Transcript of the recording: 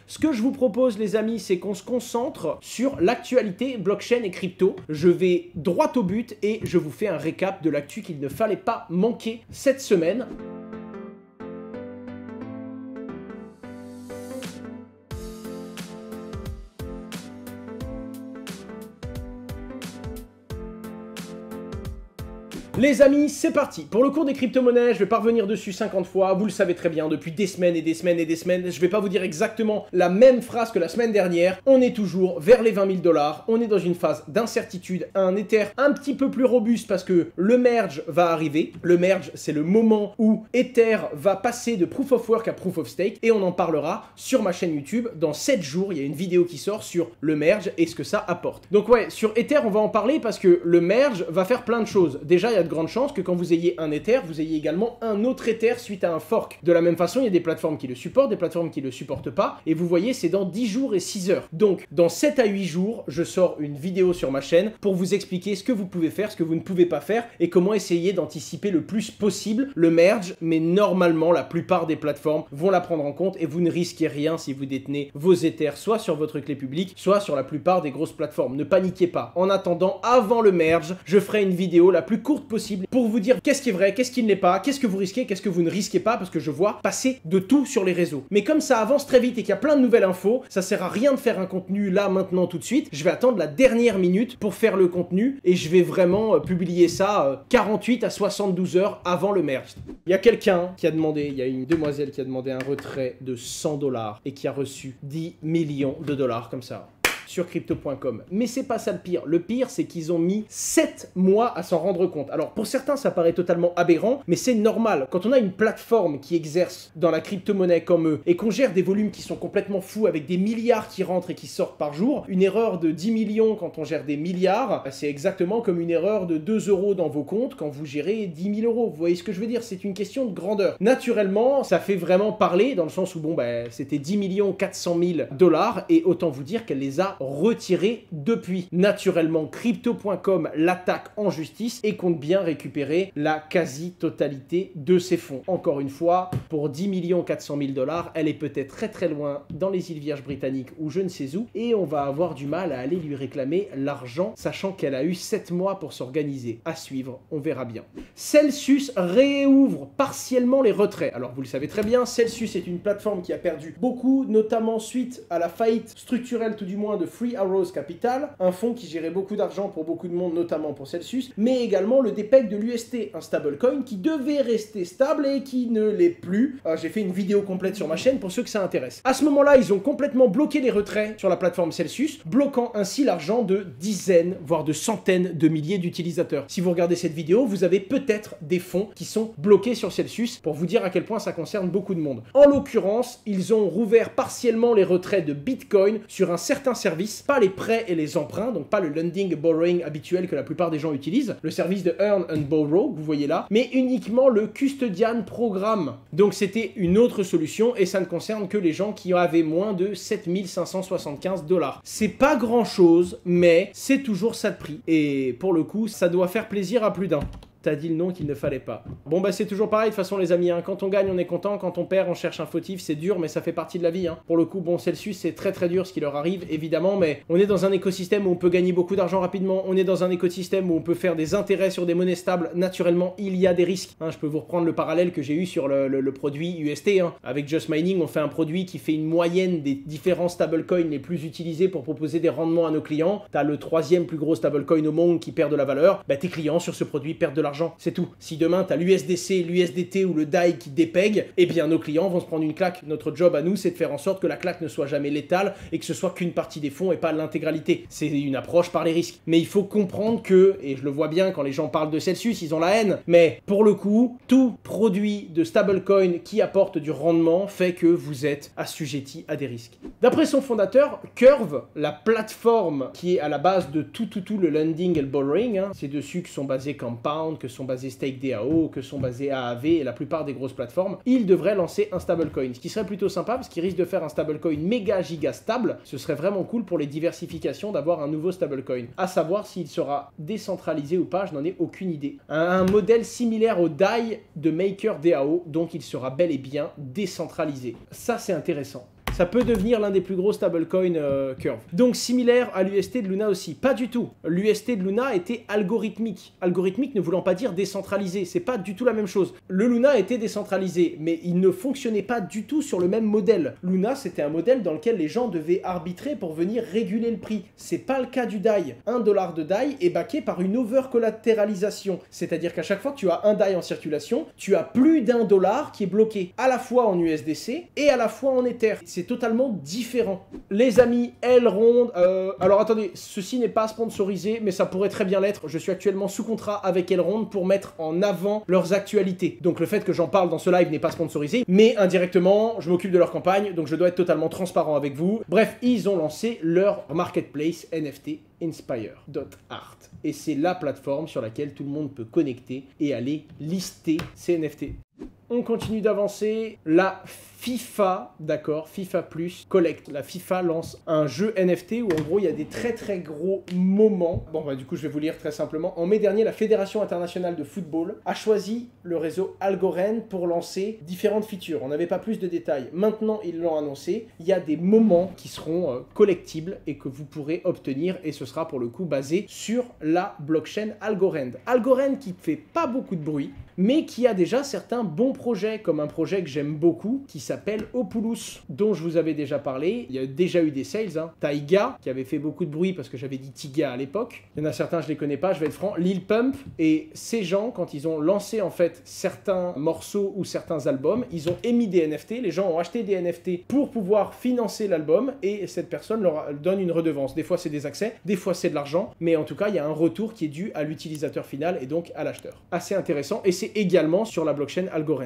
Ce que je vous propose les amis, c'est qu'on se concentre sur l'actualité blockchain et crypto. Je vais droit au but et je vous fais un récap de l'actu qu'il ne fallait pas manquer cette semaine. Les amis, c'est parti. Pour le cours des crypto-monnaies, je vais pas revenir dessus 50 fois, vous le savez très bien, depuis des semaines et des semaines et des semaines, je vais pas vous dire exactement la même phrase que la semaine dernière, on est toujours vers les 20 000 $, on est dans une phase d'incertitude, un Ether un petit peu plus robuste parce que le merge va arriver. Le merge, c'est le moment où Ether va passer de Proof of Work à Proof of Stake et on en parlera sur ma chaîne YouTube. Dans 7 jours, il y a une vidéo qui sort sur le merge et ce que ça apporte. Donc ouais, sur Ether, on va en parler parce que le merge va faire plein de choses. Déjà, il y a de grandes chances que quand vous ayez un Ether, vous ayez également un autre Ether suite à un fork. De la même façon, il y a des plateformes qui le supportent, des plateformes qui le supportent pas, et vous voyez, c'est dans 10 jours et 6 heures. Donc, dans 7 à 8 jours, je sors une vidéo sur ma chaîne pour vous expliquer ce que vous pouvez faire, ce que vous ne pouvez pas faire, et comment essayer d'anticiper le plus possible le merge, mais normalement, la plupart des plateformes vont la prendre en compte, et vous ne risquez rien si vous détenez vos Ethers, soit sur votre clé publique, soit sur la plupart des grosses plateformes. Ne paniquez pas. En attendant, avant le merge, je ferai une vidéo la plus courte possible pour vous dire qu'est-ce qui est vrai, qu'est-ce qui ne l'est pas, qu'est-ce que vous risquez, qu'est-ce que vous ne risquez pas, parce que je vois passer de tout sur les réseaux. Mais comme ça avance très vite et qu'il y a plein de nouvelles infos, ça sert à rien de faire un contenu là, maintenant, tout de suite. Je vais attendre la dernière minute pour faire le contenu et je vais vraiment publier ça 48 à 72 heures avant le merge. Il y a quelqu'un qui a demandé, il y a une demoiselle qui a demandé un retrait de 100 $ et qui a reçu 10 millions de dollars comme ça sur crypto.com. Mais c'est pas ça le pire. Le pire, c'est qu'ils ont mis 7 mois à s'en rendre compte. Alors, pour certains, ça paraît totalement aberrant, mais c'est normal. Quand on a une plateforme qui exerce dans la crypto-monnaie comme eux, et qu'on gère des volumes qui sont complètement fous, avec des milliards qui rentrent et qui sortent par jour, une erreur de 10 millions quand on gère des milliards, c'est exactement comme une erreur de 2 € dans vos comptes quand vous gérez 10 000 €. Vous voyez ce que je veux dire? C'est une question de grandeur. Naturellement, ça fait vraiment parler, dans le sens où, bon, c'était 10 400 000 $, et autant vous dire qu'elle les a retiré depuis. Naturellement, crypto.com l'attaque en justice et compte bien récupérer la quasi-totalité de ses fonds. Encore une fois, pour 10 400 000 $, elle est peut-être très très loin dans les îles Vierges britanniques ou je ne sais où, et on va avoir du mal à aller lui réclamer l'argent, sachant qu'elle a eu 7 mois pour s'organiser. À suivre, on verra bien. Celsius réouvre partiellement les retraits. Alors vous le savez très bien, Celsius est une plateforme qui a perdu beaucoup, notamment suite à la faillite structurelle tout du moins de Three Arrows Capital, un fonds qui gérait beaucoup d'argent pour beaucoup de monde, notamment pour Celsius, mais également le dépeg de l'UST, un stablecoin qui devait rester stable et qui ne l'est plus. J'ai fait une vidéo complète sur ma chaîne pour ceux que ça intéresse. À ce moment-là, ils ont complètement bloqué les retraits sur la plateforme Celsius, bloquant ainsi l'argent de dizaines, voire de centaines de milliers d'utilisateurs. Si vous regardez cette vidéo, vous avez peut-être des fonds qui sont bloqués sur Celsius, pour vous dire à quel point ça concerne beaucoup de monde. En l'occurrence, ils ont rouvert partiellement les retraits de Bitcoin sur un certain service, pas les prêts et les emprunts, donc pas le lending et borrowing habituel que la plupart des gens utilisent, le service de Earn and Borrow, que vous voyez là, mais uniquement le Custodian Programme. Donc c'était une autre solution et ça ne concerne que les gens qui avaient moins de 7 575 $. C'est pas grand chose, mais c'est toujours ça de prix. Et pour le coup, ça doit faire plaisir à plus d'un. T'as dit le nom qu'il ne fallait pas. Bon bah c'est toujours pareil de toute façon les amis, hein. Quand on gagne on est content, quand on perd on cherche un fautif, c'est dur mais ça fait partie de la vie, hein. Pour le coup bon Celsius c'est très très dur ce qui leur arrive évidemment, mais on est dans un écosystème où on peut gagner beaucoup d'argent rapidement, on est dans un écosystème où on peut faire des intérêts sur des monnaies stables, naturellement il y a des risques, hein. Je peux vous reprendre le parallèle que j'ai eu sur le produit UST, hein. Avec Just Mining on fait un produit qui fait une moyenne des différents stablecoins les plus utilisés pour proposer des rendements à nos clients. T'as le 3e plus gros stablecoin au monde qui perd de la valeur, bah tes clients sur ce produit perdent de l'argent. C'est tout. Si demain t'as l'USDC, l'USDT ou le DAI qui dépègue, eh bien nos clients vont se prendre une claque. Notre job à nous, c'est de faire en sorte que la claque ne soit jamais létale et que ce soit qu'une partie des fonds et pas l'intégralité. C'est une approche par les risques. Mais il faut comprendre que, et je le vois bien quand les gens parlent de Celsius, ils ont la haine, mais pour le coup, tout produit de stablecoin qui apporte du rendement fait que vous êtes assujetti à des risques. D'après son fondateur, Curve, la plateforme qui est à la base de tout le lending et le borrowing, hein, c'est dessus que sont basés Compound, que sont basés StakeDAO, que sont basés AAV et la plupart des grosses plateformes, ils devraient lancer un stablecoin. Ce qui serait plutôt sympa parce qu'ils risquent de faire un stablecoin méga giga stable. Ce serait vraiment cool pour les diversifications d'avoir un nouveau stablecoin. À savoir s'il sera décentralisé ou pas, je n'en ai aucune idée. Un modèle similaire au DAI de MakerDAO, donc il sera bel et bien décentralisé. Ça c'est intéressant. Ça peut devenir l'un des plus gros stablecoins Curve. Donc similaire à l'UST de Luna aussi. Pas du tout. L'UST de Luna était algorithmique. Algorithmique ne voulant pas dire décentralisé. C'est pas du tout la même chose. Le Luna était décentralisé, mais il ne fonctionnait pas du tout sur le même modèle. Luna, c'était un modèle dans lequel les gens devaient arbitrer pour venir réguler le prix. C'est pas le cas du DAI. 1 dollar de DAI est backé par une over-collatéralisation. C'est-à-dire qu'à chaque fois que tu as un DAI en circulation, tu as plus d'1 dollar qui est bloqué à la fois en USDC et à la fois en Ether. C'est totalement différent. Les amis, Elrond, alors attendez, ceci n'est pas sponsorisé, mais ça pourrait très bien l'être. Je suis actuellement sous contrat avec Elrond pour mettre en avant leurs actualités. Donc le fait que j'en parle dans ce live n'est pas sponsorisé, mais indirectement, je m'occupe de leur campagne, donc je dois être totalement transparent avec vous. Bref, ils ont lancé leur marketplace NFT Inspire.art. Et c'est la plateforme sur laquelle tout le monde peut connecter et aller lister ses NFT. On continue d'avancer. La FIFA, d'accord, FIFA Plus Collect. La FIFA lance un jeu NFT où en gros il y a des très très gros moments. Bon bah du coup je vais vous lire très simplement. En mai dernier, la Fédération internationale de football a choisi le réseau Algorand pour lancer différentes features. On n'avait pas plus de détails. Maintenant ils l'ont annoncé. Il y a des moments qui seront collectibles et que vous pourrez obtenir et ce sera pour le coup basé sur la blockchain Algorand. Algorand qui ne fait pas beaucoup de bruit, mais qui a déjà certains bons projets, comme un projet que j'aime beaucoup, qui s'appelle Opulus, dont je vous avais déjà parlé. Il y a déjà eu des sales, hein. Taiga, qui avait fait beaucoup de bruit parce que j'avais dit Tiga à l'époque. Il y en a certains, je les connais pas, je vais être franc. Lil Pump, et ces gens, quand ils ont lancé en fait certains morceaux ou certains albums, ils ont émis des NFT, les gens ont acheté des NFT pour pouvoir financer l'album, et cette personne leur donne une redevance. Des fois c'est des accès, des fois c'est de l'argent, mais en tout cas il y a un retour qui est dû à l'utilisateur final et donc à l'acheteur. Assez intéressant, et c'est également sur la blockchain Algorand.